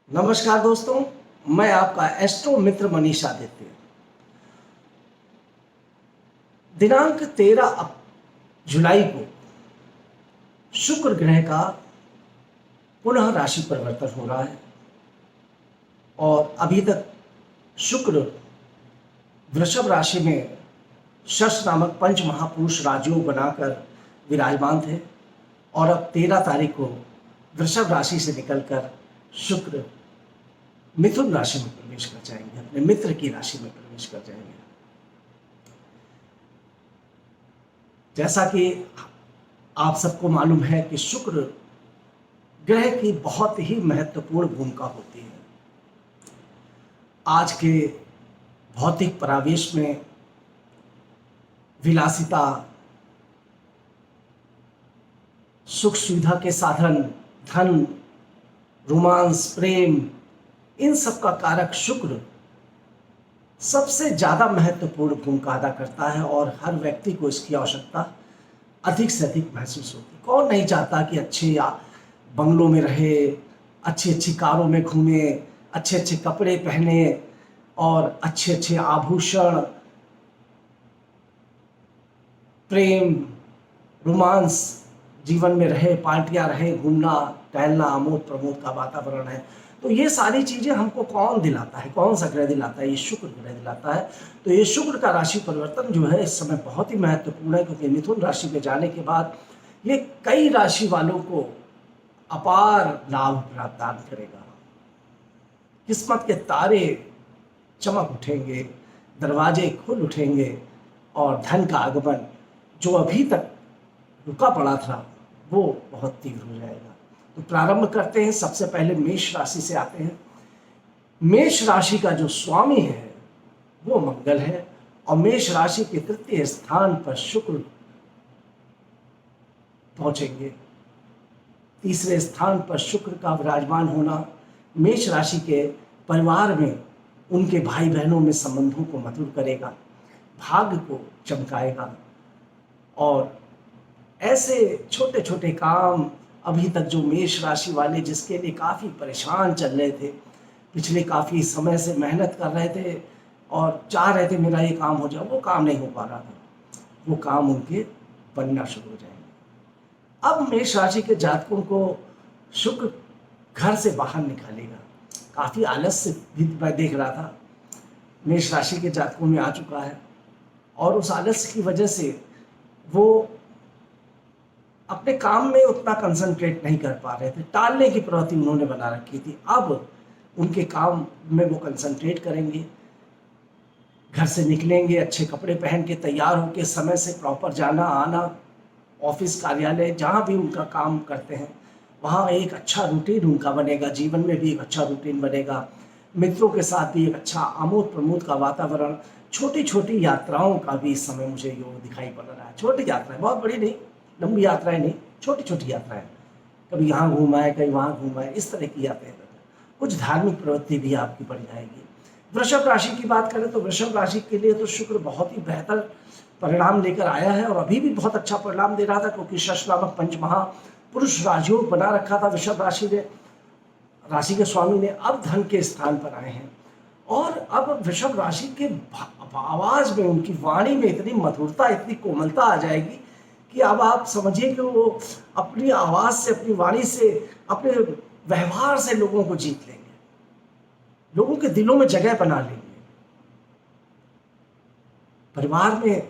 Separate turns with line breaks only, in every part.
नमस्कार दोस्तों, मैं आपका एस्ट्रो मित्र मनीष आदित्य। दिनांक 13 जुलाई को शुक्र ग्रह का पुनः राशि परिवर्तन हो रहा है और अभी तक शुक्र वृषभ राशि में शश नामक पंच महापुरुष राजयोग बनाकर विराजमान थे और अब 13 तारीख को वृषभ राशि से निकलकर शुक्र मिथुन राशि में प्रवेश कर जाएंगे, अपने मित्र की राशि में प्रवेश कर जाएंगे। जैसा कि आप सबको मालूम है कि शुक्र ग्रह की बहुत ही महत्वपूर्ण भूमिका होती है। आज के भौतिक परिवेश में विलासिता, सुख सुविधा के साधन, धन, रोमांस, प्रेम, इन सब का कारक शुक्र सबसे ज़्यादा महत्वपूर्ण भूमिका अदा करता है और हर व्यक्ति को इसकी आवश्यकता अधिक से अधिक महसूस होती है। कौन नहीं चाहता कि अच्छे बंगलों में रहे, अच्छी अच्छी कारों में घूमे, अच्छे अच्छे कपड़े पहने और अच्छे अच्छे आभूषण, प्रेम, रोमांस जीवन में रहे, पार्टियां रहे, घूमना टहलना, आमोद प्रमोद का वातावरण है। तो ये सारी चीज़ें हमको कौन दिलाता है? कौन सा ग्रह दिलाता है? ये शुक्र ग्रह दिलाता है। तो ये शुक्र का राशि परिवर्तन जो है इस समय बहुत ही महत्वपूर्ण है, क्योंकि मिथुन राशि में जाने के बाद ये कई राशि वालों को अपार लाभ प्रदान करेगा। किस्मत के तारे चमक उठेंगे, दरवाजे खुल उठेंगे और धन का आगमन जो अभी तक रुका पड़ा था वो बहुत तीव्र हो जाएगा। तो प्रारंभ करते हैं। सबसे पहले मेष राशि से आते हैं। मेष राशि का जो स्वामी है वो मंगल है और मेष राशि के तृतीय स्थान पर शुक्र पहुंचेंगे। तीसरे स्थान पर शुक्र का विराजमान होना मेष राशि के परिवार में, उनके भाई बहनों में संबंधों को मधुर करेगा, भाग्य को चमकाएगा और ऐसे छोटे छोटे काम अभी तक जो मेष राशि वाले जिसके लिए काफ़ी परेशान चल रहे थे, पिछले काफ़ी समय से मेहनत कर रहे थे और चाह रहे थे मेरा ये काम हो जाए, वो काम नहीं हो पा रहा था, वो काम उनके बनना शुरू हो जाएंगे। अब मेष राशि के जातकों को शुक्र घर से बाहर निकालेगा। काफ़ी आलस्य भी मैं देख रहा था मेष राशि के जातकों में आ चुका है और उस आलस्य की वजह से वो अपने काम में उतना कंसंट्रेट नहीं कर पा रहे थे, टालने की प्रवृत्ति उन्होंने बना रखी थी। अब उनके काम में वो कंसंट्रेट करेंगे, घर से निकलेंगे अच्छे कपड़े पहन के, तैयार होकर समय से प्रॉपर जाना आना, ऑफिस कार्यालय जहाँ भी उनका काम करते हैं वहाँ एक अच्छा रूटीन उनका बनेगा, जीवन में भी एक अच्छा रूटीन बनेगा, मित्रों के साथ भी एक अच्छा आमोद प्रमोद का वातावरण, छोटी छोटी यात्राओं का भी इस समय मुझे योग दिखाई पड़ रहा है। छोटी यात्राएं, बहुत बड़ी नहीं, लंबी यात्राएं नहीं, छोटी छोटी यात्राएं, कभी यहाँ घूमाए कहीं वहाँ घूमाए, इस तरह की यात्राएं। कुछ धार्मिक प्रवृत्ति भी आपकी बढ़ जाएगी। वृषभ राशि की बात करें तो वृषभ राशि के लिए तो शुक्र बहुत ही बेहतर परिणाम लेकर आया है और अभी भी बहुत अच्छा परिणाम दे रहा था, क्योंकि शश नामक पंच महापुरुष राजयोग बना रखा था वृषभ राशि ने, राशि के स्वामी ने। अब धन के स्थान पर आए हैं और अब वृषभ राशि के आवाज में, उनकी वाणी में इतनी मधुरता, इतनी कोमलता आ जाएगी कि अब आप समझिए कि वो अपनी आवाज से, अपनी वाणी से, अपने व्यवहार से लोगों को जीत लेंगे, लोगों के दिलों में जगह बना लेंगे। परिवार में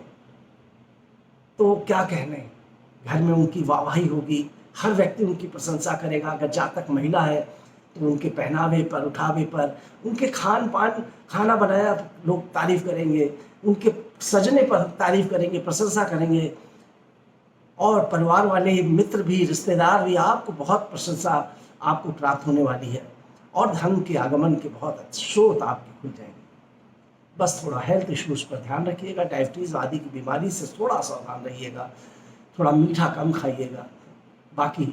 तो क्या कहने, घर में उनकी वाहवाही होगी, हर व्यक्ति उनकी प्रशंसा करेगा। अगर जातक महिला है तो उनके पहनावे पर, उठावे पर, उनके खान पान, खाना बनाया लोग तारीफ करेंगे, उनके सजने पर तारीफ करेंगे, प्रशंसा करेंगे और परिवार वाले, मित्र भी, रिश्तेदार भी, आपको बहुत प्रशंसा आपको प्राप्त होने वाली है और धन के आगमन के बहुत स्रोत आपके खुल जाएंगे। बस थोड़ा हेल्थ इश्यूज पर ध्यान रखिएगा, डायबिटीज आदि की बीमारी से थोड़ा सावधान रहिएगा, थोड़ा मीठा कम खाइएगा। बाकी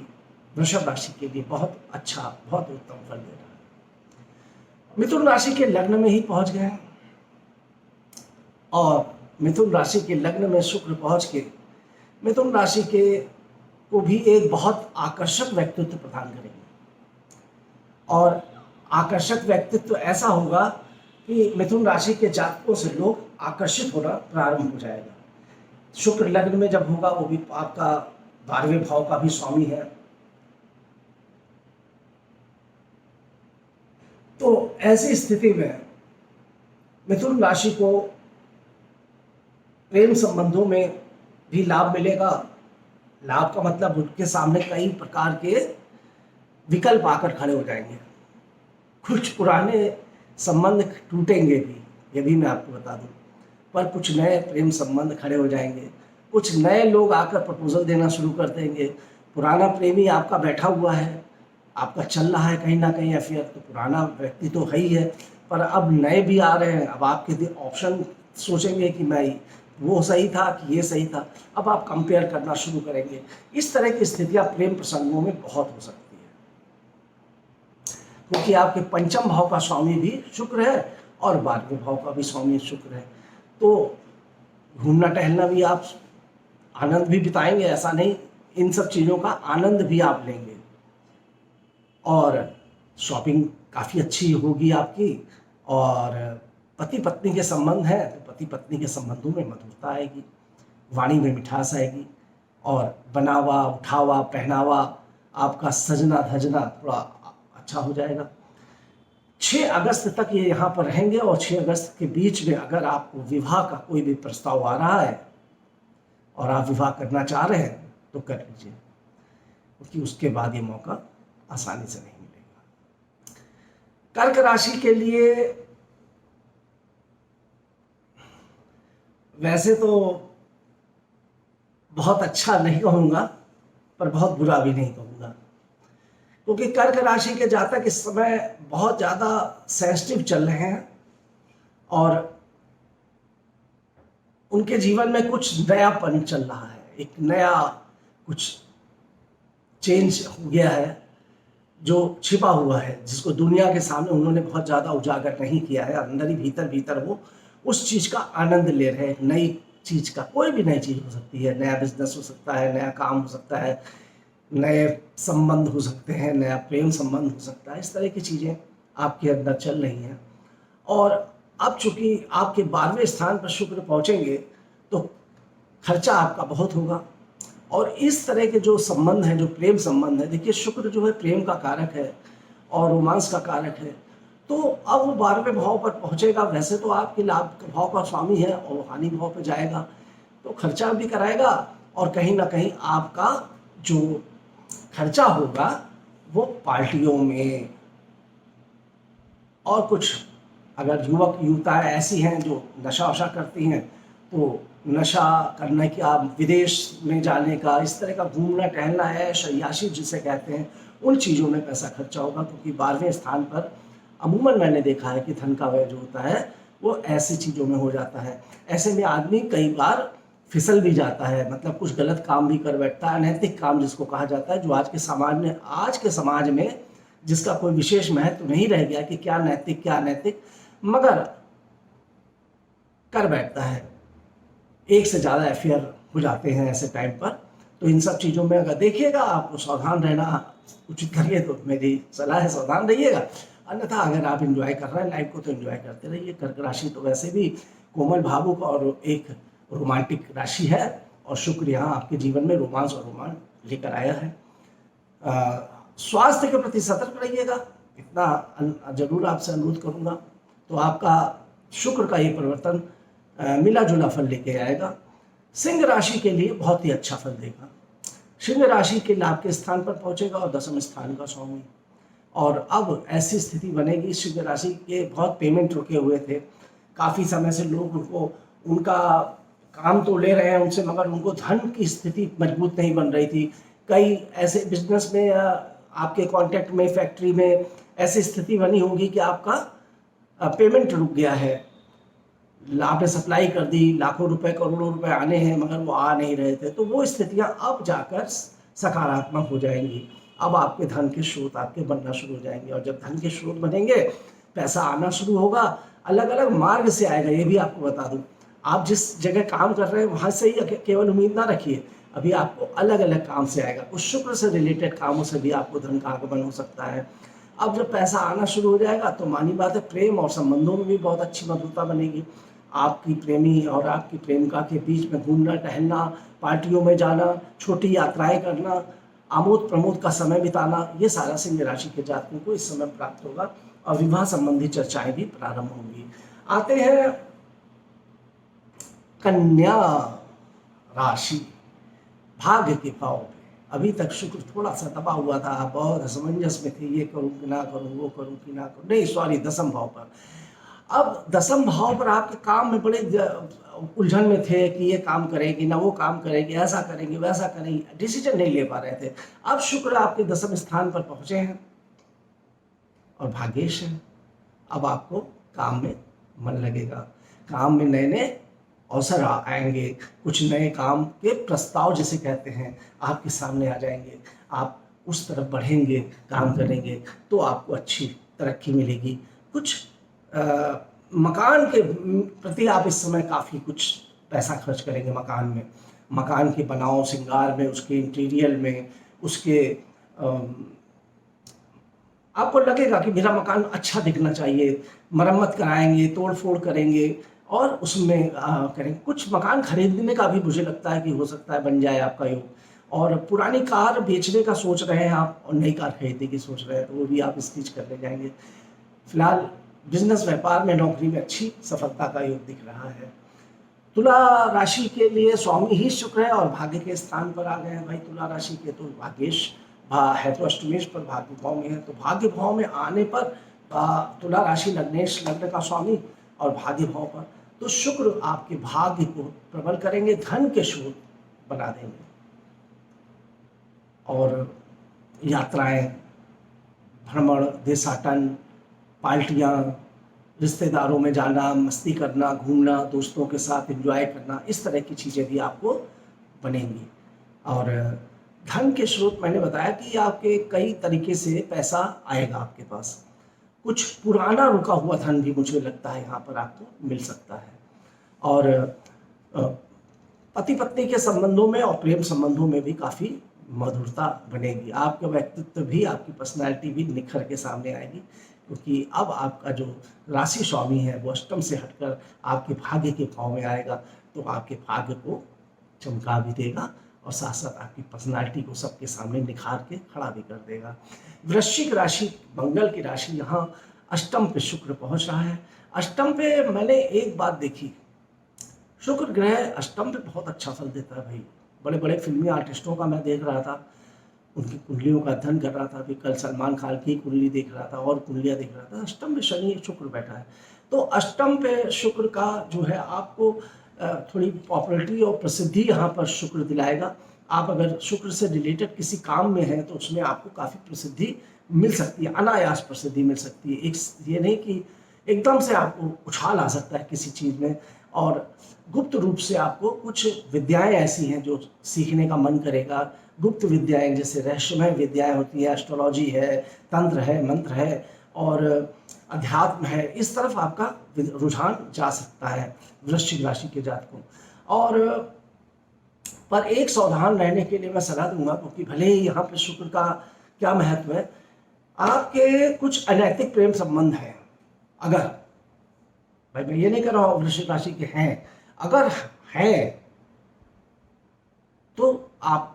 वृषभ राशि के लिए बहुत अच्छा, बहुत उत्तम फल दे रहा है। मिथुन राशि के लग्न में ही पहुंच गए और मिथुन राशि के लग्न में शुक्र पहुंच के मिथुन राशि के को भी एक बहुत आकर्षक व्यक्तित्व प्रदान करेंगे और आकर्षक व्यक्तित्व ऐसा होगा कि मिथुन राशि के जातकों से लोग आकर्षित होना प्रारंभ हो जाएगा। शुक्र लग्न में जब होगा, वो भी आपका 12वें भाव का भी स्वामी है, तो ऐसी स्थिति में मिथुन राशि को प्रेम संबंधों में भी लाभ मिलेगा। लाभ का मतलब उनके सामने कई प्रकार के विकल्प आकर खड़े हो जाएंगे। कुछ पुराने संबंध टूटेंगे भी, ये भी मैं आपको बता दूं, पर कुछ नए प्रेम संबंध खड़े हो जाएंगे। कुछ नए लोग आकर प्रपोजल देना शुरू कर देंगे। पुराना प्रेमी आपका बैठा हुआ है, आपका चल रहा है कहीं ना कहीं अफेयर, तो पुराना व्यक्ति तो है ही है, पर अब नए भी आ रहे हैं। अब आपके ऑप्शन सोचेंगे कि मैं वो सही था कि ये सही था, अब आप कंपेयर करना शुरू करेंगे। इस तरह की स्थितियां प्रेम प्रसंगों में बहुत हो सकती है, क्योंकि आपके पंचम भाव का स्वामी भी शुक्र है और 12वें भाव का भी स्वामी शुक्र है। तो घूमना टहलना भी आप आनंद भी बिताएंगे, ऐसा नहीं, इन सब चीज़ों का आनंद भी आप लेंगे। और शॉपिंग काफ़ी अच्छी होगी आपकी। और पति पत्नी के संबंध है तो पति पत्नी के संबंधों में मधुरता आएगी, वाणी में मिठास आएगी, और बनावा उठावा पहनावा आपका सजना धजना थोड़ा अच्छा हो जाएगा। 6 अगस्त तक ये यहाँ पर रहेंगे, और 6 अगस्त के बीच में अगर आपको विवाह का कोई भी प्रस्ताव आ रहा है और आप विवाह करना चाह रहे हैं तो कर लीजिए, क्योंकि उसके बाद ये मौका आसानी से नहीं मिलेगा। कर्क राशि के लिए वैसे तो बहुत अच्छा नहीं कहूँगा, पर बहुत बुरा भी नहीं कहूँगा, क्योंकि कर्क राशि के जातक इस समय बहुत ज़्यादा सेंसिटिव चल रहे हैं और उनके जीवन में कुछ नयापन चल रहा है। एक नया कुछ चेंज हो गया है जो छिपा हुआ है, जिसको दुनिया के सामने उन्होंने बहुत ज़्यादा उजागर नहीं किया है। अंदर ही भीतर वो उस चीज़ का आनंद ले रहे हैं। नई चीज़ का, कोई भी नई चीज़ हो सकती है, नया बिजनेस हो सकता है, नया काम हो सकता है, नए संबंध हो सकते हैं, नया प्रेम संबंध हो सकता है। इस तरह की चीज़ें आपके अंदर चल रही हैं। और अब चूंकि आपके 12वें स्थान पर शुक्र पहुंचेंगे तो खर्चा आपका बहुत होगा। और इस तरह के जो संबंध हैं, जो प्रेम संबंध है, देखिए शुक्र जो है प्रेम का कारक है और रोमांस का कारक है, तो अब वो 12वें भाव पर पहुंचेगा। वैसे तो आपके लाभ भाव का स्वामी है और हानि भाव पर जाएगा, तो खर्चा भी कराएगा, और कहीं ना कहीं आपका जो खर्चा होगा वो पार्टियों में, और कुछ अगर युवक युवताएं ऐसी हैं जो नशा वशा करती हैं, तो नशा करने की, आप विदेश में जाने का, इस तरह का घूमना टहलना है, शय्याशी जिसे कहते हैं, उन चीज़ों में पैसा खर्चा होगा। क्योंकि 12वें स्थान पर अमूमन मैंने देखा है कि धन का व्यय जो होता है वो ऐसी चीज़ों में हो जाता है। ऐसे में आदमी कई बार फिसल भी जाता है, मतलब कुछ गलत काम भी कर बैठता है, अनैतिक काम जिसको कहा जाता है, जो आज के समाज में जिसका कोई विशेष महत्व नहीं रह गया कि क्या नैतिक क्या अनैतिक, मगर कर बैठता है। एक से ज़्यादा अफेयर हो जाते हैं ऐसे टाइम पर। तो इन सब चीज़ों में अगर देखिएगा, आपको सावधान रहना उचित करिए, तो मेरी सलाह है सावधान रहिएगा। अन्यथा अगर आप एंजॉय कर रहे हैं लाइफ को तो एंजॉय करते रहिए। कर्क राशि तो वैसे भी कोमल, भावुक और एक रोमांटिक राशि है, और शुक्र यहाँ आपके जीवन में रोमांस और रोमांच लेकर आया है। स्वास्थ्य के प्रति सतर्क रहिएगा, इतना जरूर आपसे अनुरोध करूँगा। तो आपका शुक्र का ये परिवर्तन मिला जुला फल लेके आएगा। सिंह राशि के लिए बहुत ही अच्छा फल देगा। सिंह राशि के लाभ के स्थान पर पहुंचेगा और 10वें स्थान का स्वामी। और अब ऐसी स्थिति बनेगी, सिंह राशि के बहुत पेमेंट रुके हुए थे, काफ़ी समय से लोग उनका काम तो ले रहे हैं उनसे, मगर उनको धन की स्थिति मजबूत नहीं बन रही थी। कई ऐसे बिजनेस में या आपके कॉन्टैक्ट में, फैक्ट्री में ऐसी स्थिति बनी होगी कि आपका पेमेंट रुक गया है। आपने सप्लाई कर दी, लाखों रुपए करोड़ों रुपए आने हैं, मगर वो आ नहीं रहे थे। तो वो स्थितियां अब जाकर सकारात्मक हो जाएंगी। अब आपके धन के स्रोत आपके बनना शुरू हो जाएंगे, और जब धन के स्रोत बनेंगे, पैसा आना शुरू होगा। अलग अलग मार्ग से आएगा, ये भी आपको बता दूं। आप जिस जगह काम कर रहे हैं वहाँ से ही केवल उम्मीद ना रखिए, अभी आपको अलग अलग काम से आएगा। उस शुक्र से रिलेटेड कामों से भी आपको धन का आगमन हो सकता है। अब जब पैसा आना शुरू हो जाएगा तो मानी बात है प्रेम और संबंधों में भी बहुत अच्छी मधुरता बनेगी। आपकी प्रेमी और आपकी प्रेमिका के बीच में घूमना टहलना, पार्टियों में जाना, छोटी यात्राएं करना, आमोद प्रमोद का समय बिताना, ये सारा सिंह राशि के जातकों को इस समय प्राप्त होगा और विवाह संबंधी चर्चाएं भी प्रारंभ होंगी। आते हैं कन्या राशि, भाग्य के भाव में। अभी तक शुक्र थोड़ा सा दबा हुआ था, बहुत असमंजस में थे, ये करूं कि ना करूं, वो करूं कि ना करूं, नहीं सॉरी दसम भाव पर। अब दसम भाव पर आपके काम में बड़े उलझन में थे कि ये काम करेगी ना वो काम करेगी, ऐसा करेंगे वैसा करेंगे, डिसीजन नहीं ले पा रहे थे। अब शुक्र आपके दसम स्थान पर पहुंचे हैं और भाग्येश है। अब आपको काम में मन लगेगा, काम में नए नए अवसर आएंगे, कुछ नए काम के प्रस्ताव जिसे कहते हैं आपके सामने आ जाएंगे, आप उस तरफ बढ़ेंगे, काम करेंगे तो आपको अच्छी तरक्की मिलेगी। कुछ मकान के प्रति आप इस समय काफ़ी कुछ पैसा खर्च करेंगे मकान में, मकान के बनाव श्रृंगार में, उसके इंटीरियर में, उसके आपको लगेगा कि मेरा मकान अच्छा दिखना चाहिए, मरम्मत कराएंगे, तोड़ फोड़ करेंगे और उसमें करेंगे। कुछ मकान खरीदने का भी मुझे लगता है कि हो सकता है बन जाए आपका योग। और पुरानी कार बेचने का सोच रहे हैं आप और नई कार खरीदने की सोच रहे हैं तो वो भी आप स्टिच कर ले जाएंगे। फिलहाल बिजनेस व्यापार में नौकरी में अच्छी सफलता का योग दिख रहा है। तुला राशि के लिए स्वामी ही शुक्र है और भाग्य के स्थान पर आ गए हैं भाई तुला राशि के, तो भाग्येश है तो अष्टमेश पर भाग्य भाव में है, तो भाग्य भाव में आने पर तुला राशि लग्नेश लग्न का स्वामी और भाग्य भाव पर, तो शुक्र आपके भाग्य को प्रबल करेंगे, धन के स्रोत बना देंगे और यात्राएं, भ्रमण, देशाटन, पार्टियां, रिश्तेदारों में जाना, मस्ती करना, घूमना, दोस्तों के साथ एंजॉय करना, इस तरह की चीज़ें भी आपको बनेंगी। और धन के स्रोत मैंने बताया कि आपके कई तरीके से पैसा आएगा आपके पास। कुछ पुराना रुका हुआ धन भी मुझे लगता है यहाँ पर आपको मिल सकता है। और पति पत्नी के संबंधों में और प्रेम संबंधों में भी काफ़ी मधुरता बनेगी। आपका व्यक्तित्व भी, आपकी पर्सनैलिटी भी निखर के सामने आएगी, क्योंकि अब आपका जो राशि स्वामी है वो अष्टम से हटकर आपके भाग्य के भाव में आएगा, तो आपके भाग्य को चमका भी देगा और साथ साथ आपकी पर्सनालिटी को सबके सामने निखार के खड़ा भी कर देगा। वृश्चिक राशि, मंगल की राशि, यहाँ अष्टम पे शुक्र पहुंच रहा है। अष्टम पे मैंने एक बात देखी, शुक्र ग्रह अष्टम पे बहुत अच्छा फल देता है भाई। बड़े बड़े फिल्मी आर्टिस्टों का मैं देख रहा था, उनकी कुंडलियों का अध्ययन कर रहा था, अभी कल सलमान खान की कुंडली देख रहा था और कुंडलियाँ देख रहा था। अष्टम में शनि शुक्र बैठा है, तो अष्टम पे शुक्र का जो है आपको थोड़ी पॉपुलरिटी और प्रसिद्धि यहाँ पर शुक्र दिलाएगा। आप अगर शुक्र से रिलेटेड किसी काम में हैं तो उसमें आपको काफ़ी प्रसिद्धि मिल सकती है, अनायास प्रसिद्धि मिल सकती है। एक ये नहीं कि एकदम से आपको उछाल आ सकता है किसी चीज़ में, और गुप्त रूप से आपको कुछ विद्याएं ऐसी हैं जो सीखने का मन करेगा। गुप्त विद्याएं जैसे रहस्यमय विद्याएं होती है, एस्ट्रोलॉजी है, तंत्र है, मंत्र है और अध्यात्म है, इस तरफ आपका रुझान जा सकता है वृश्चिक राशि के जातकों। और पर एक सावधान रहने के लिए मैं सलाह दूंगा, क्योंकि भले ही यहाँ पे शुक्र का क्या महत्व है, आपके कुछ अनैतिक प्रेम संबंध हैं, अगर भाई मैं ये नहीं कर रहा हूँ वृश्चिक राशि के हैं, अगर हैं तो आप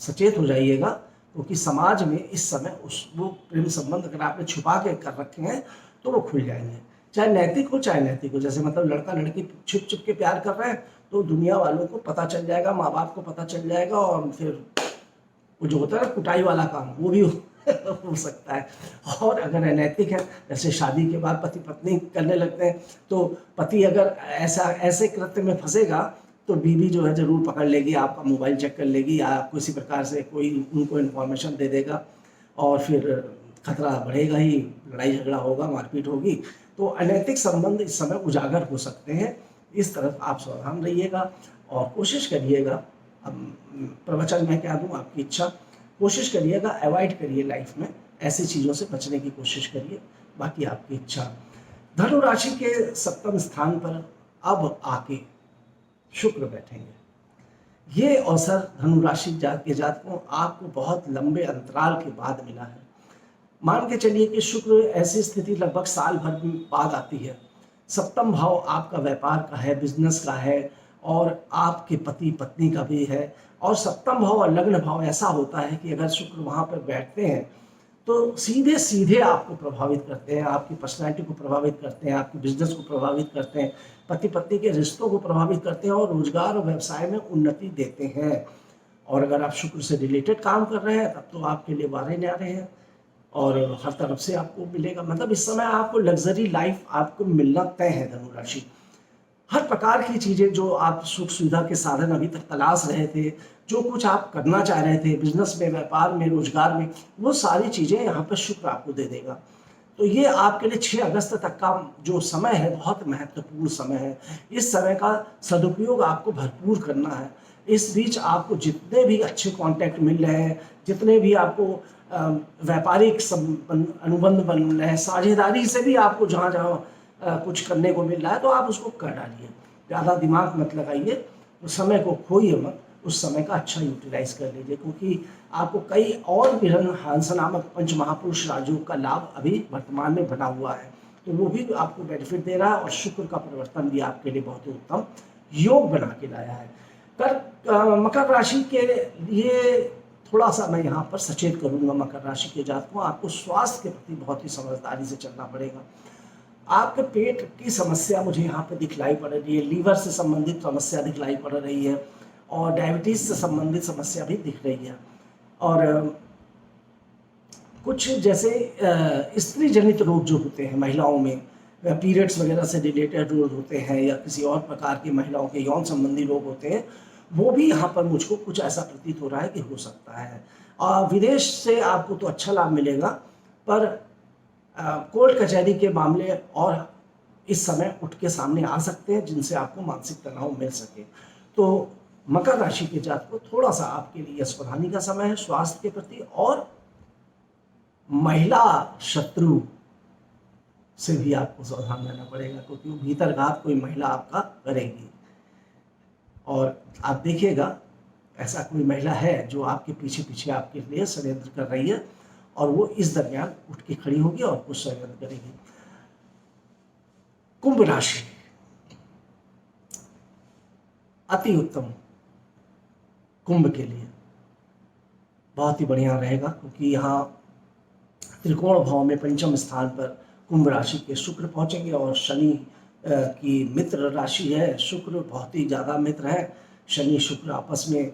सचेत हो जाइएगा, क्योंकि समाज में इस समय वो प्रेम संबंध अगर आपने छुपा के कर रखे हैं तो वो खुल जाएंगे, चाहे नैतिक हो चाहे नैतिक हो। जैसे मतलब लड़का लड़की छुप छुप के प्यार कर रहे हैं तो दुनिया वालों को पता चल जाएगा, माँ बाप को पता चल जाएगा, और फिर वो जो होता है ना कुटाई वाला काम, वो भी हो सकता है। और अगर अनैतिक है, जैसे शादी के बाद पति पत्नी करने लगते हैं, तो पति अगर ऐसे कृत्य में फंसेगा तो बीवी जो है जरूर पकड़ लेगी, आपका मोबाइल चेक कर लेगी या किसी प्रकार से कोई उनको इन्फॉर्मेशन दे देगा और फिर खतरा बढ़ेगा ही, लड़ाई झगड़ा होगा, मारपीट होगी। तो अनैतिक संबंध इस समय उजागर हो सकते हैं, इस तरफ आप सावधान रहिएगा और कोशिश करिएगा। अब प्रवचन मैं क्या दूँ, आपकी इच्छा, कोशिश करिएगा अवॉइड करिए, लाइफ में ऐसी चीज़ों से बचने की कोशिश करिए, बाकी आपकी इच्छा। धनु राशि के सप्तम स्थान पर अब आके शुक्र बैठेंगे। ये अवसर धनु राशि के जातकों आपको बहुत लंबे अंतराल के बाद मिला है। मान के चलिए कि शुक्र ऐसी स्थिति लगभग साल भर बाद आती है। सप्तम भाव आपका व्यापार का है, बिजनेस का है, और आपके पति पत्नी का भी है। और सप्तम भाव और लग्न भाव ऐसा होता है कि अगर शुक्र वहाँ पर बैठते हैं तो सीधे सीधे आपको प्रभावित करते हैं, आपकी पर्सनैलिटी को प्रभावित करते हैं, आपके बिजनेस को प्रभावित करते हैं, पति पत्नी के रिश्तों को प्रभावित करते हैं, और रोजगार और व्यवसाय में उन्नति देते हैं। और अगर आप शुक्र से रिलेटेड काम कर रहे हैं तब तो आपके लिए वारे न्यारे हैं, और हर तरफ से आपको मिलेगा। मतलब इस समय आपको लग्जरी लाइफ आपको मिलना तय है धनु राशि। हर प्रकार की चीज़ें जो आप सुख सुविधा के साधन अभी तक तलाश रहे थे, जो कुछ आप करना चाह रहे थे बिजनेस में, व्यापार में, रोजगार में, वो सारी चीज़ें यहाँ पर शुक्र आपको दे देगा। तो ये आपके लिए 6 अगस्त तक का जो समय है बहुत महत्वपूर्ण समय है। इस समय का सदुपयोग आपको भरपूर करना है। इस बीच आपको जितने भी अच्छे कॉन्टैक्ट मिल रहे हैं, जितने भी आपको व्यापारिक अनुबंध बन रहे हैं, साझेदारी से भी आपको जहाँ जहाँ कुछ करने को मिल रहा है तो आप उसको कर डालिए। ज़्यादा दिमाग मत लगाइए, उस समय को खोइए मत, उस समय का अच्छा यूटिलाइज कर लीजिए, क्योंकि आपको कई और भी हंस नामक पंच महापुरुष राजयोग का लाभ अभी वर्तमान में बना हुआ है, तो वो भी आपको बेनिफिट दे रहा है। और शुक्र का परिवर्तन भी आपके लिए बहुत ही उत्तम योग बना के लाया है। मकर राशि के लिए थोड़ा सा मैं यहाँ पर सचेत करूँगा मकर राशि के जातकों, आपको स्वास्थ्य के प्रति बहुत ही समझदारी से चलना पड़ेगा। आपके पेट की समस्या मुझे यहाँ पे दिखलाई पड़ रही है, लीवर से संबंधित समस्या दिखलाई पड़ रही है, और डायबिटीज़ से संबंधित समस्या भी दिख रही है। और कुछ जैसे स्त्री जनित रोग जो होते हैं महिलाओं में, पीरियड्स वगैरह से रिलेटेड रोग होते हैं, या किसी और प्रकार के महिलाओं के यौन संबंधी रोग होते हैं, वो भी यहाँ पर मुझको कुछ ऐसा प्रतीत हो रहा है कि हो सकता है। विदेश से आपको तो अच्छा लाभ मिलेगा, पर कोर्ट कचहरी के मामले और इस समय उठ के सामने आ सकते हैं जिनसे आपको मानसिक तनाव मिल सके। तो मकर राशि के जातकों को थोड़ा सा आपके लिए सावधानी का समय है स्वास्थ्य के प्रति, और महिला शत्रु से भी आपको सावधान रहना पड़ेगा, क्योंकि भीतरघात कोई महिला आपका करेगी। और आप देखिएगा ऐसा कोई महिला है जो आपके पीछे पीछे आपके लिए षड्यंत्र कर रही है, और वो इस दरमियान उठ के खड़ी होगी और कुछ षड्यंत्र करेगी। कुंभ राशि अति उत्तम कुंभ के लिए बहुत ही बढ़िया रहेगा, क्योंकि यहाँ त्रिकोण भाव में पंचम स्थान पर कुंभ राशि के शुक्र पहुंचेंगे, और शनि की मित्र राशि है, शुक्र बहुत ही ज़्यादा मित्र है। शनि शुक्र आपस में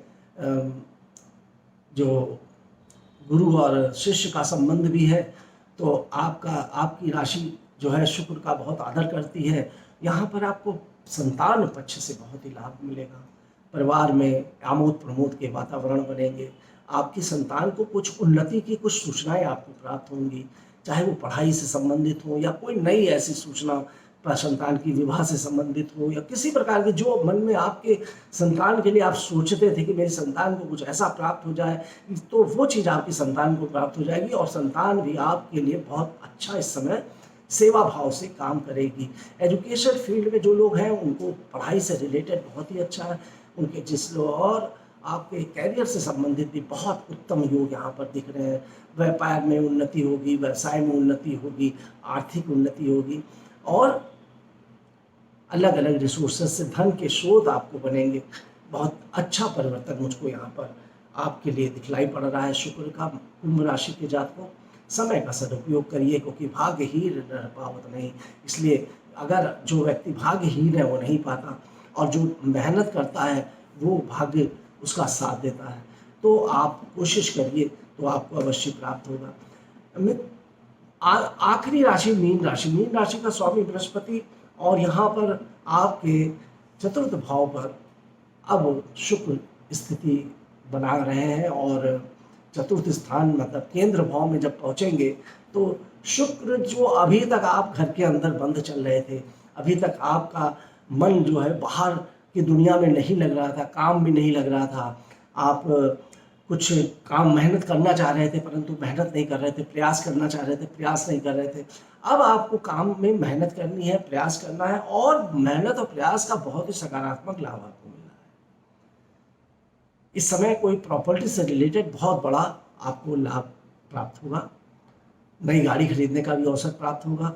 जो गुरु और शिष्य का संबंध भी है, तो आपकी राशि जो है शुक्र का बहुत आदर करती है। यहाँ पर आपको संतान पक्ष से बहुत ही लाभ मिलेगा, परिवार में आमोद प्रमोद के वातावरण बनेंगे, आपकी संतान को कुछ उन्नति की कुछ सूचनाएं आपको प्राप्त होंगी, चाहे वो पढ़ाई से संबंधित हो या कोई नई ऐसी सूचना संतान की विवाह से संबंधित हो, या किसी प्रकार के जो मन में आपके संतान के लिए आप सोचते थे कि मेरी संतान को कुछ ऐसा प्राप्त हो जाए, तो वो चीज़ आपकी संतान को प्राप्त हो जाएगी, और संतान भी आपके लिए बहुत अच्छा इस समय सेवा भाव से काम करेगी। एजुकेशन फील्ड में जो लोग हैं उनको पढ़ाई से रिलेटेड बहुत ही अच्छा है, उनके और आपके कैरियर से संबंधित भी बहुत उत्तम योग यहाँ पर दिख रहे हैं। व्यापार में उन्नति होगी, व्यवसाय में उन्नति होगी, आर्थिक उन्नति होगी, और अलग अलग रिसोर्सेज से धन के स्रोत आपको बनेंगे। बहुत अच्छा परिवर्तन मुझको यहाँ पर आपके लिए दिखलाई पड़ रहा है शुक्र का। कुंभ राशि के जातकों समय का सदुपयोग करिए, क्योंकि भाग्यहीन रह पावत नहीं। इसलिए अगर जो व्यक्ति भाग्यहीन है वो नहीं पाता, और जो मेहनत करता है वो भाग्य उसका साथ देता है। तो आप कोशिश करिए तो आपको अवश्य प्राप्त होगा। आखिरी राशि मीन राशि। मीन राशि का स्वामी बृहस्पति, और यहाँ पर आपके चतुर्थ भाव पर अब शुक्र स्थिति बना रहे हैं, और चतुर्थ स्थान मतलब केंद्र भाव में जब पहुँचेंगे तो शुक्र जो अभी तक आप घर के अंदर बंद चल रहे थे, अभी तक आपका मन जो है बाहर की दुनिया में नहीं लग रहा था, काम भी नहीं लग रहा था, आप कुछ काम मेहनत करना चाह रहे थे परंतु मेहनत नहीं कर रहे थे, प्रयास करना चाह रहे थे प्रयास नहीं कर रहे थे। अब आपको काम में मेहनत करनी है, प्रयास करना है, और मेहनत और प्रयास का बहुत ही सकारात्मक लाभ आपको मिल रहा है। इस समय कोई प्रॉपर्टी से रिलेटेड बहुत बड़ा आपको लाभ प्राप्त होगा। नई गाड़ी खरीदने का भी अवसर प्राप्त होगा।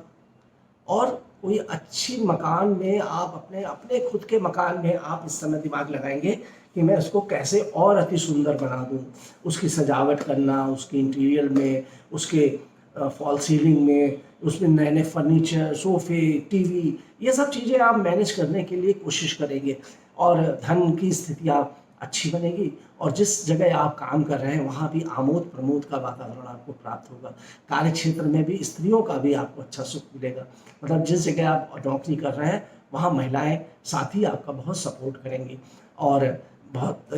और कोई अच्छी मकान में आप अपने अपने खुद के मकान में आप इस समय दिमाग लगाएंगे कि मैं इसको कैसे और अति सुंदर बना दूं। उसकी सजावट करना, उसके इंटीरियर में, उसके फॉल सीलिंग में, उसमें नए नए फर्नीचर, सोफे, टीवी, ये सब चीज़ें आप मैनेज करने के लिए कोशिश करेंगे और धन की स्थितियाँ अच्छी बनेगी। और जिस जगह आप काम कर रहे हैं वहाँ भी आमोद प्रमोद का वातावरण आपको प्राप्त होगा। कार्य क्षेत्र में भी स्त्रियों का भी आपको अच्छा सुख मिलेगा। मतलब जिस जगह आप नौकरी कर रहे हैं वहाँ महिलाएं साथी आपका बहुत सपोर्ट करेंगी और बहुत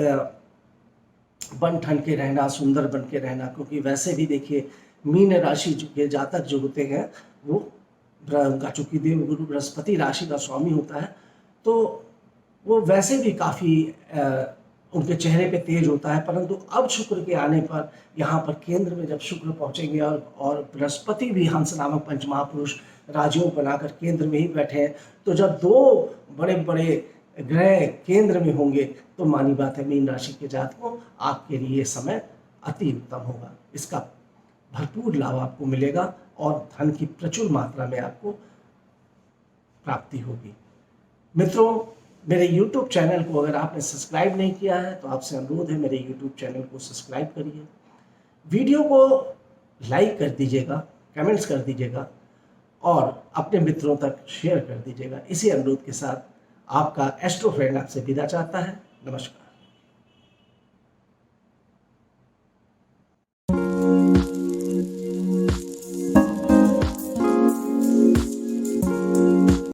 बन ठन के रहना, सुंदर बन के रहना। क्योंकि वैसे भी देखिए मीन राशि के जातक जो होते हैं वो उनका चूंकि देवगुरु बृहस्पति राशि का स्वामी होता है, तो वो वैसे भी काफ़ी उनके चेहरे पे तेज होता है। परंतु अब शुक्र के आने पर यहाँ पर केंद्र में जब शुक्र पहुँचेंगे और बृहस्पति भी हंस नामक पंचमहापुरुष राजयोग बनाकर केंद्र में ही बैठे हैं, तो जब दो बड़े बड़े ग्रह केंद्र में होंगे तो मानी बात है मीन राशि के जातकों आपके लिए ये समय अति उत्तम होगा। इसका भरपूर लाभ आपको मिलेगा और धन की प्रचुर मात्रा में आपको प्राप्ति होगी। मित्रों, मेरे YouTube चैनल को अगर आपने सब्सक्राइब नहीं किया है तो आपसे अनुरोध है मेरे YouTube चैनल को सब्सक्राइब करिए, वीडियो को लाइक कर दीजिएगा, कमेंट्स कर दीजिएगा और अपने मित्रों तक शेयर कर दीजिएगा। इसी अनुरोध के साथ आपका एस्ट्रो फ्रेंड आपसे विदा चाहता है। नमस्कार।